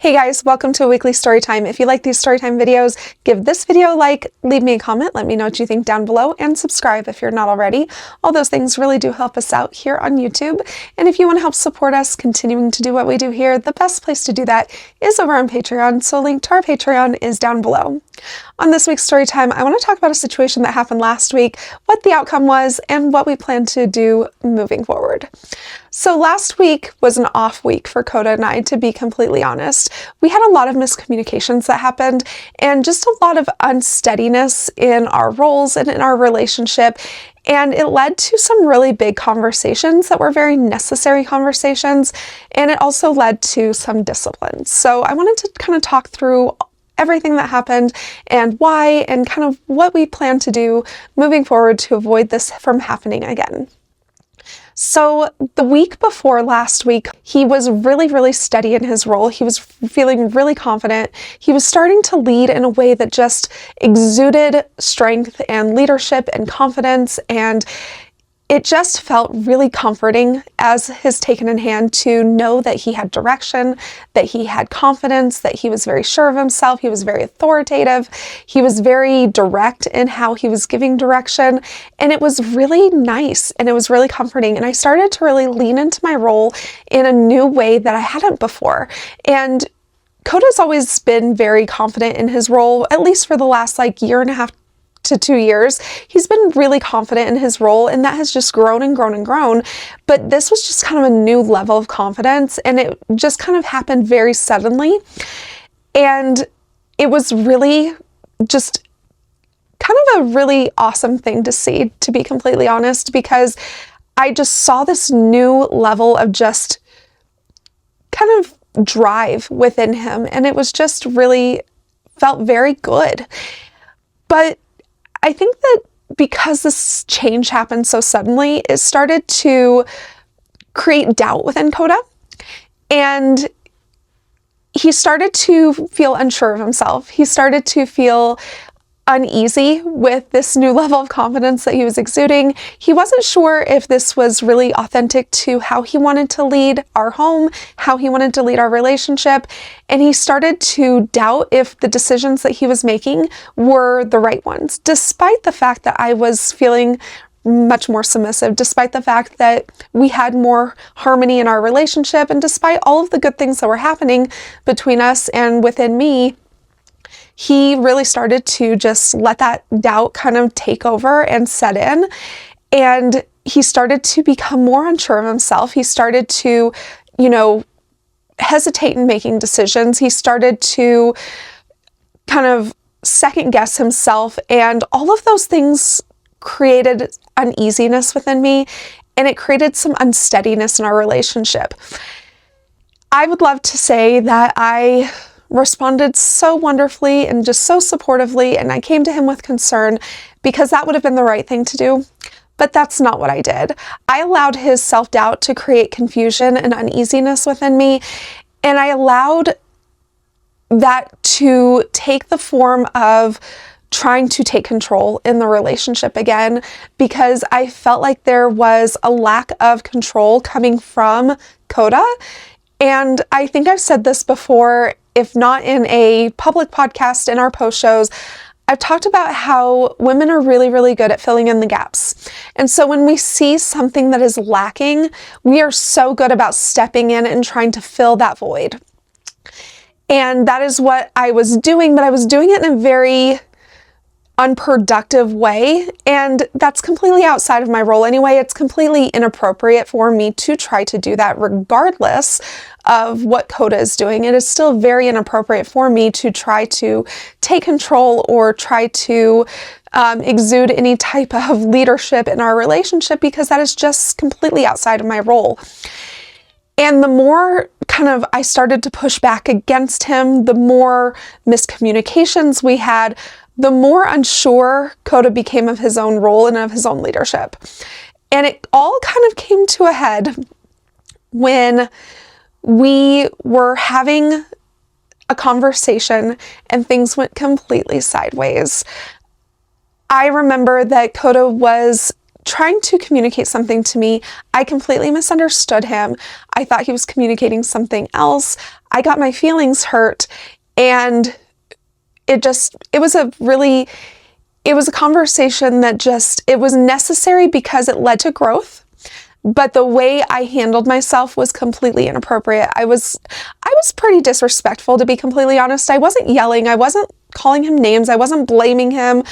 Hey guys, welcome to a weekly story time. If you like these story time videos, give this video a like, leave me a comment, let me know what you think down below, and subscribe if you're not already. All those things really do help us out here on YouTube. And if you want to help support us continuing to do what we do here, the best place to do that is over on Patreon, so link to our Patreon is down below. On this week's story time, I want to talk about a situation that happened last week, what the outcome was, and what we plan to do moving forward. So last week was an off week for Coda and I, to be completely honest. We had a lot of miscommunications that happened and just a lot of unsteadiness in our roles and in our relationship. And it led to some really big conversations that were very necessary conversations. And it also led to some discipline. So I wanted to kind of talk through everything that happened and why, and kind of what we plan to do moving forward to avoid this from happening again. So the week before last week, he was really steady in his role. He was feeling really confident. He was starting to lead in a way that just exuded strength and leadership and confidence, and it just felt really comforting as his taken in hand to know that he had direction, that he had confidence, that he was very sure of himself, he was very authoritative, he was very direct in how he was giving direction, and it was really nice and it was really comforting. And I started to really lean into my role in a new way that I hadn't before. And Koda's always been very confident in his role, at least for the last year and a half to 2 years. He's been really confident in his role, and that has just grown and grown and grown. But this was just kind of a new level of confidence, and it just kind of happened very suddenly. And it was really just kind of a really awesome thing to see, to be completely honest, because I just saw this new level of just kind of drive within him, and it was just really felt very good. But I think that because this change happened so suddenly, it started to create doubt within Coda, and he started to feel unsure of himself. He started to feel uneasy with this new level of confidence that he was exuding. He wasn't sure if this was really authentic to how he wanted to lead our home, how he wanted to lead our relationship, and he started to doubt if the decisions that he was making were the right ones, despite the fact that I was feeling much more submissive, despite the fact that we had more harmony in our relationship, and despite all of the good things that were happening between us and within me. He really started to just let that doubt kind of take over and set in. And he started to become more unsure of himself. He started to, hesitate in making decisions. He started to kind of second guess himself. And all of those things created uneasiness within me. And it created some unsteadiness in our relationship. I would love to say that I responded so wonderfully and just so supportively, and I came to him with concern because that would have been the right thing to do, but that's not what I did. I allowed his self-doubt to create confusion and uneasiness within me, and I allowed that to take the form of trying to take control in the relationship again, because I felt like there was a lack of control coming from Coda. And I think I've said this before, if not in a public podcast, in our post shows, I've talked about how women are really good at filling in the gaps. And so when we see something that is lacking, we are so good about stepping in and trying to fill that void. And that is what I was doing, but I was doing it in a very unproductive way, and that's completely outside of my role anyway. It's completely inappropriate for me to try to do that regardless of what Coda is doing. It is still very inappropriate for me to try to take control or try to exude any type of leadership in our relationship, because that is just completely outside of my role. And the more kind of I started to push back against him, the more miscommunications we had, the more unsure Coda became of his own role and of his own leadership. And it all kind of came to a head when we were having a conversation and things went completely sideways. I remember that Coda was trying to communicate something to me. I completely misunderstood him. I thought he was communicating something else. I got my feelings hurt, and it was a conversation that it was necessary because it led to growth. But the way I handled myself was completely inappropriate. I was pretty disrespectful, to be completely honest. I wasn't yelling. I wasn't calling him names. I wasn't blaming him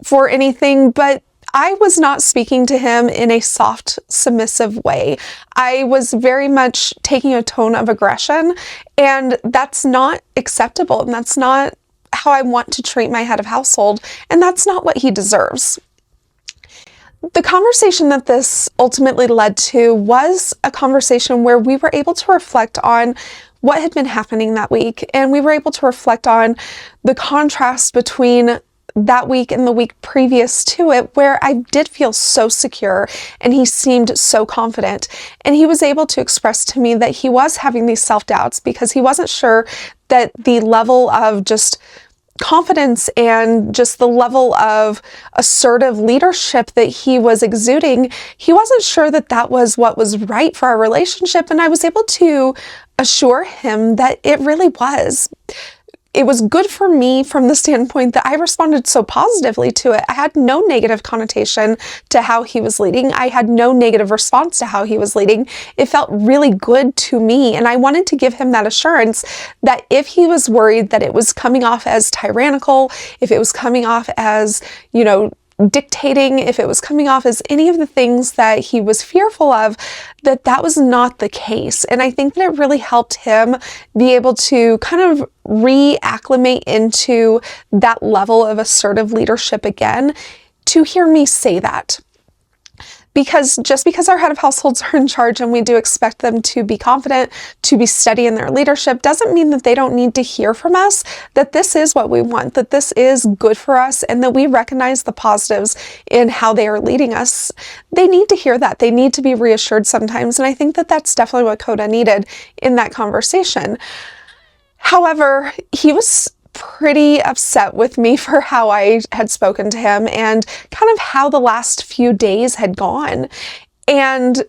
for anything, but I was not speaking to him in a soft, submissive way. I was very much taking a tone of aggression, and that's not acceptable, and that's not how I want to treat my head of household, and that's not what he deserves. The conversation that this ultimately led to was a conversation where we were able to reflect on what had been happening that week, and we were able to reflect on the contrast between that week and the week previous to it, where I did feel so secure and he seemed so confident. And he was able to express to me that he was having these self-doubts because he wasn't sure that the level of just confidence and just the level of assertive leadership that he was exuding, he wasn't sure that that was what was right for our relationship. And I was able to assure him that it really was. It was good for me from the standpoint that I responded so positively to it. I had no negative connotation to how he was leading. I had no negative response to how he was leading. It felt really good to me. And I wanted to give him that assurance that if he was worried that it was coming off as tyrannical, if it was coming off as, dictating, if it was coming off as any of the things that he was fearful of, that was not the case. And I think that it really helped him be able to kind of reacclimate into that level of assertive leadership again, to hear me say that. Because just because our head of households are in charge and we do expect them to be confident, to be steady in their leadership, doesn't mean that they don't need to hear from us that this is what we want, that this is good for us, and that we recognize the positives in how they are leading us. They need to hear that. They need to be reassured sometimes. And I think that that's definitely what Coda needed in that conversation. However, he was pretty upset with me for how I had spoken to him and kind of how the last few days had gone. And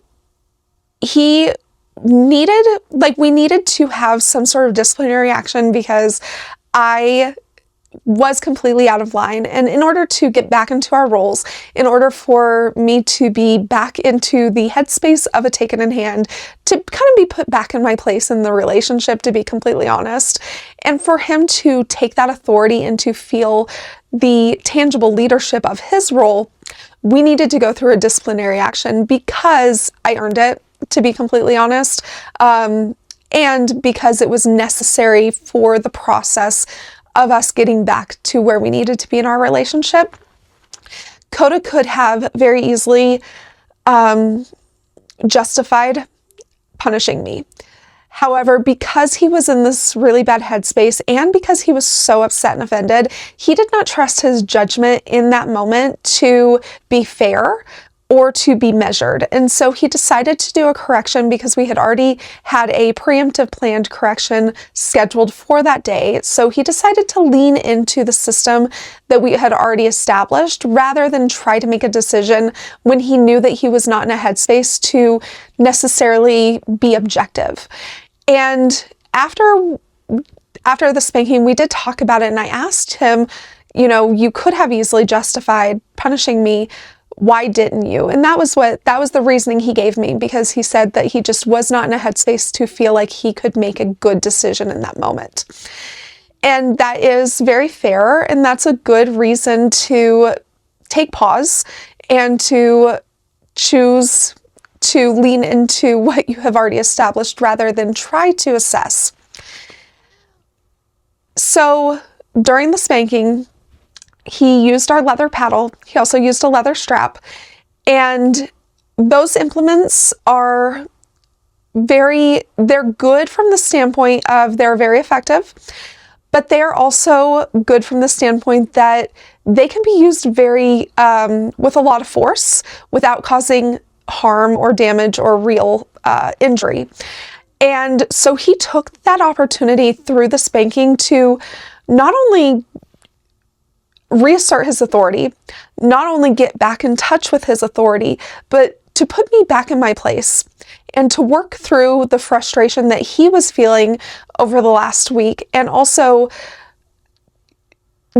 we needed to have some sort of disciplinary action because I was completely out of line. And in order to get back into our roles, in order for me to be back into the headspace of a taken in hand, to kind of be put back in my place in the relationship, to be completely honest, and for him to take that authority and to feel the tangible leadership of his role, we needed to go through a disciplinary action because I earned it, to be completely honest, and because it was necessary for the process of us getting back to where we needed to be in our relationship. Coda could have very easily justified punishing me. However, because he was in this really bad headspace and because he was so upset and offended, he did not trust his judgment in that moment to be fair or to be measured. And so he decided to do a correction because we had already had a preemptive planned correction scheduled for that day. So he decided to lean into the system that we had already established rather than try to make a decision when he knew that he was not in a headspace to necessarily be objective. And after the spanking, we did talk about it, and I asked him, you could have easily justified punishing me. Why didn't you? And that was the reasoning he gave me, because he said that he just was not in a headspace to feel like he could make a good decision in that moment. And that is very fair, and that's a good reason to take pause and to choose to lean into what you have already established rather than try to assess. So during the spanking, he used our leather paddle. He also used a leather strap. And those implements they're good from the standpoint of they're very effective, but they're also good from the standpoint that they can be used with a lot of force without causing harm or damage or real injury. And so he took that opportunity through the spanking to not only reassert his authority, not only get back in touch with his authority, but to put me back in my place and to work through the frustration that he was feeling over the last week, and also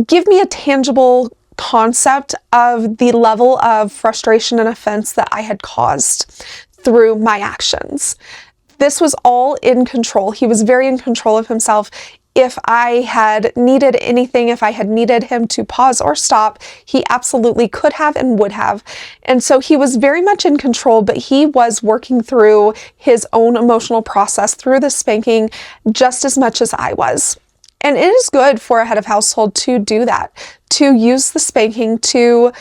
give me a tangible concept of the level of frustration and offense that I had caused through my actions. This was all in control. He was very in control of himself. If I had needed anything, if I had needed him to pause or stop, he absolutely could have and would have. And so he was very much in control, but he was working through his own emotional process through the spanking just as much as I was. And it is good for a head of household to do that, to use the spanking to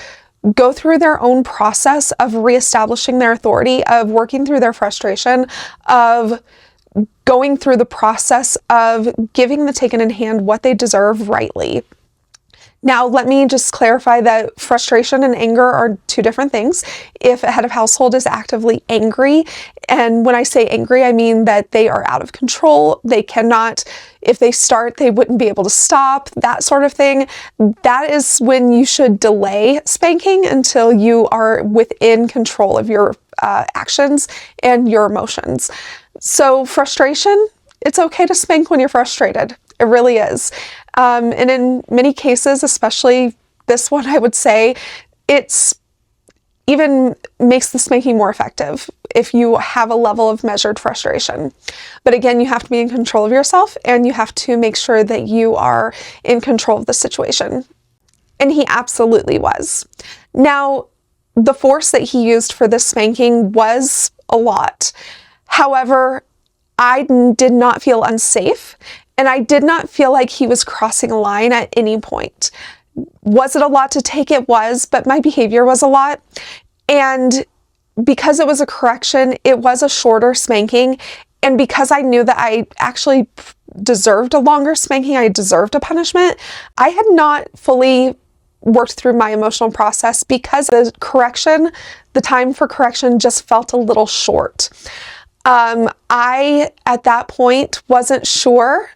go through their own process of reestablishing their authority, of working through their frustration, of going through the process of giving the taken in hand what they deserve rightly. Now, let me just clarify that frustration and anger are two different things. If a head of household is actively angry, and when I say angry, I mean that they are out of control, they cannot, if they start, they wouldn't be able to stop, that sort of thing, that is when you should delay spanking until you are within control of your actions and your emotions. So frustration, it's okay to spank when you're frustrated. It really is. And in many cases, especially this one, I would say, it's even makes the spanking more effective if you have a level of measured frustration. But again, you have to be in control of yourself, and you have to make sure that you are in control of the situation. And he absolutely was. Now, the force that he used for this spanking was a lot. However, I did not feel unsafe, and I did not feel like he was crossing a line at any point. Was it a lot to take? It was, but my behavior was a lot. And because it was a correction, it was a shorter spanking. And because I knew that I actually deserved a longer spanking, I deserved a punishment, I had not fully worked through my emotional process because the time for correction just felt a little short. I, at that point, wasn't sure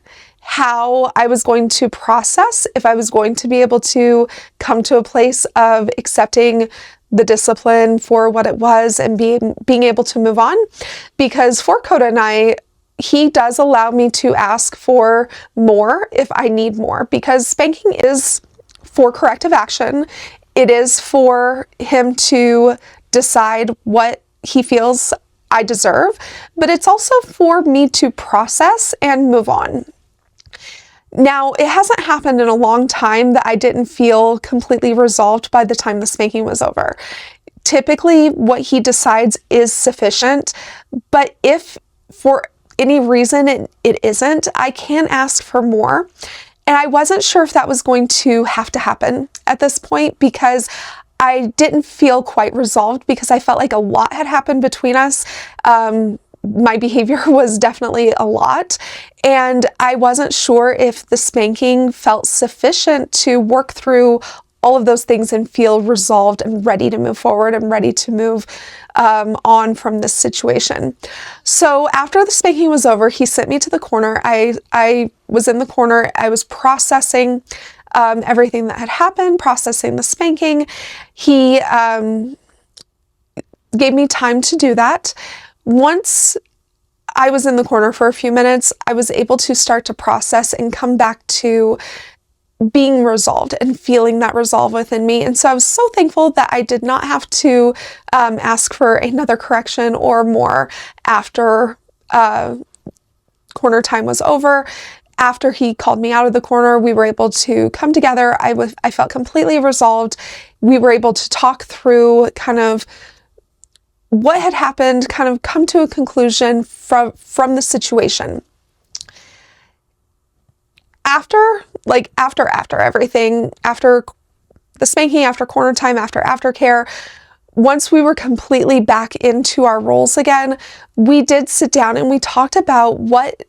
how I was going to process, if I was going to be able to come to a place of accepting the discipline for what it was and being able to move on. Because for Coda and I, he does allow me to ask for more if I need more, because spanking is for corrective action. It is for him to decide what he feels I deserve, but it's also for me to process and move on. Now, it hasn't happened in a long time that I didn't feel completely resolved by the time the spanking was over. Typically, what he decides is sufficient, but if for any reason it isn't, I can ask for more. And I wasn't sure if that was going to have to happen at this point, because I didn't feel quite resolved, because I felt like a lot had happened between us. My behavior was definitely a lot, and I wasn't sure if the spanking felt sufficient to work through all of those things and feel resolved and ready to move forward and ready to move on from this situation. So after the spanking was over, he sent me to the corner. I was in the corner. I was processing everything that had happened, processing the spanking. He gave me time to do that. Once I was in the corner for a few minutes, I was able to start to process and come back to being resolved and feeling that resolve within me. And so I was so thankful that I did not have to ask for another correction or more after corner time was over. After he called me out of the corner, we were able to come together. I felt completely resolved. We were able to talk through kind of what had happened, kind of come to a conclusion from the situation. After everything, after the spanking, after corner time, after aftercare, once we were completely back into our roles again, we did sit down and we talked about what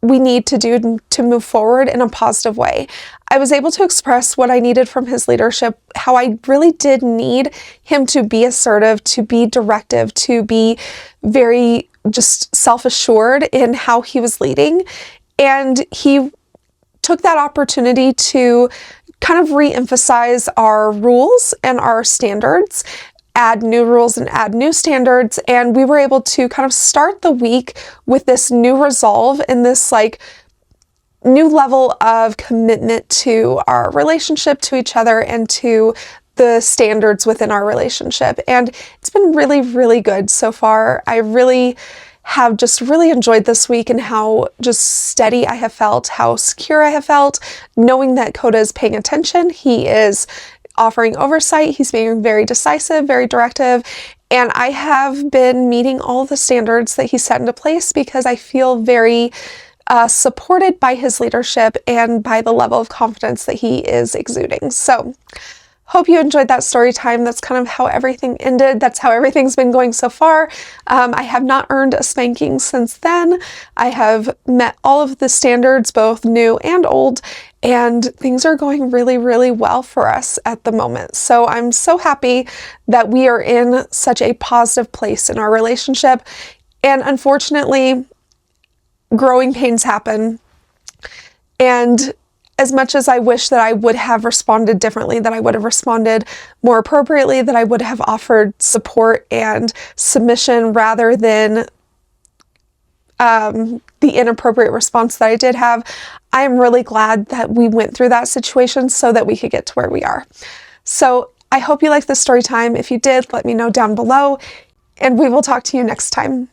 we need to do to move forward in a positive way. I was able to express what I needed from his leadership, how I really did need him to be assertive, to be directive, to be very just self-assured in how he was leading. And he took that opportunity to kind of re-emphasize our rules and our standards, add new rules and add new standards, and we were able to kind of start the week with this new resolve and this like new level of commitment to our relationship, to each other, and to the standards within our relationship. And it's been really, really good so far. I really have just really enjoyed this week and how just steady I have felt, how secure I have felt, knowing that Coda is paying attention. He is offering oversight. He's being very decisive, very directive. And I have been meeting all the standards that he set into place because I feel very supported by his leadership and by the level of confidence that he is exuding. So hope you enjoyed that story time. That's kind of how everything ended. That's how everything's been going so far. I have not earned a spanking since then. I have met all of the standards, both new and old, and things are going really, really well for us at the moment. So I'm so happy that we are in such a positive place in our relationship. And unfortunately, growing pains happen. And as much as I wish that I would have responded differently, that I would have responded more appropriately, that I would have offered support and submission rather than the inappropriate response that I did have, I am really glad that we went through that situation so that we could get to where we are. So I hope you liked this story time. If you did, let me know down below, and we will talk to you next time.